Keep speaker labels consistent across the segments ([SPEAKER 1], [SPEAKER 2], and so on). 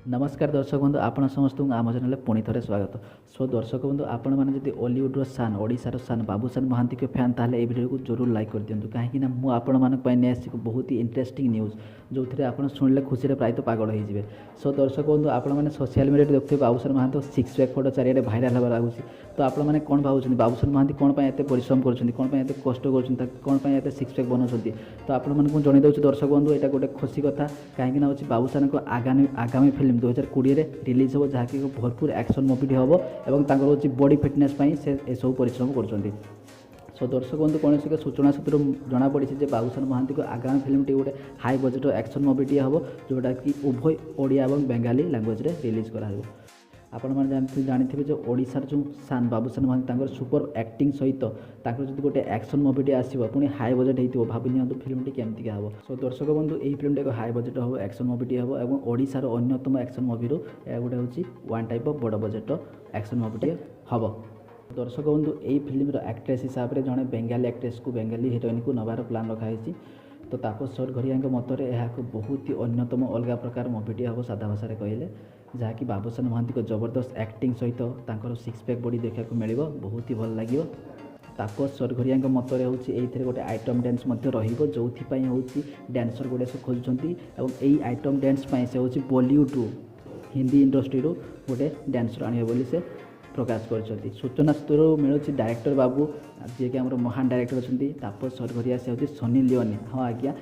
[SPEAKER 1] नमस्कार दर्शक बंधु आपण समस्त आम चैनल पुणी थे स्वागत। सो दर्शक बंधु आपण मैंने जब हॉलीवुड सान ओडिशार सान बाबूशान महांती के फैन ताले ए वीडियो को जरूर लाइक कर दिंतु कहीं मुझे बहुत ही इंटरेस्टिंग न्यूज जो थे आप शुणिले खुशी प्राय पागल हो। सो दर्शक बंधु आपण मैंने सोशल मीडिया देखते Babushan Mohanty six pack photo चारिड़े भाइराल होगा लगुच। तो आप मैंने कौन भावुं बाबूशान महांती कौन एत परिश्रम कर कष्ट कर सिक्स पैक बनाऊँ। तो आप जन दूसरी दर्शक बंधु यहाँ गोटे खुशी कथा कहीं बाबूशान को आगामी फिल्म 2020 रिलीज हो जहाँकि भरपूर एक्शन मुवी हम और बॉडी फिटनेस से सब परिश्रम कर। सो दर्शक बंधु कौन एक सूचना सूत्र जना पड़ी कि बाबूशान महांती को आगामी फिल्म टी गोटे हाई बजेट एक्शन मुवी हम जोटा कि उभय ओडिया और बेंगाली लैंग्वेज रिलीज कर। आपण जानी जो ओडिशार जो सान बाबूशान महांती सुपर एक्टिंग सहित जो गोटे एक्शन मुवी आसो पुणी हाई बजेट हो भाव नि फिल्म केमती हम। सो दर्शक बंधु यही फिल्म एक हाई बजेट हम एक्शन मुवी हम और ओडिशार अन्यतम एक्शन मुवी गोटे हूँ वन टाइप ऑफ बड़ बजेट एक्शन मुवी हम। दर्शक बंधु यही फिल्म एक्ट्रेस हिसाब से जड़े बेंगाली एक्ट्रेस को बेंगाली हिरोइन को नबार प्लान रखाई। तो तापस सरघरिया मतरे यह बहुत ही अन्यतम अलग प्रकार मुवी हम सादा भाषा कहले जहाँकि बाबूशान महांती को जबरदस्त एक्टिंग सहित सिक्स पैक बॉडी देखा मिल बहुत ही भल लगे। तापस सरघरिया मतरे हूँ ये गोटे आइटम डांस जो डांसर गुड़े से खोजुंट और यही आइटम डांस से हूँ बॉलीवुड हिंदी इंडस्ट्री गोटे डांसर आने बोली से प्रकाश कर। सूचना सूत्र मिलूँ डायरेक्टर बाबू जी कि आम महान डायरेक्टर अच्छा तापस सरघरिया से हूँ सनी लियोनी। हाँ आज्ञा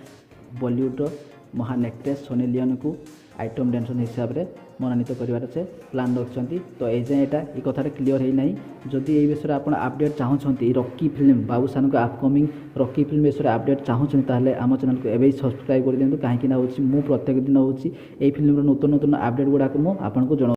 [SPEAKER 1] बॉलीवुड महान एक्ट्रेस सनी लियोनी को आइटम डांसर हिसाब से मनोनीत कर से प्लान रखिंट। तो ये कथा क्लीयर है ना जदि ये विषय आप अपडेट चाहते रॉकी फिल्म बाबूशान को अपकमिंग रॉकी फिल्म विषय अपडेट चाहते आम चैनल को एवं सब्सक्राइब कर दिखाँ मुझे प्रत्येक दिन हूँ ये फिल्म नूतन नूतन अपडेट गुड़ाक मुझे जन।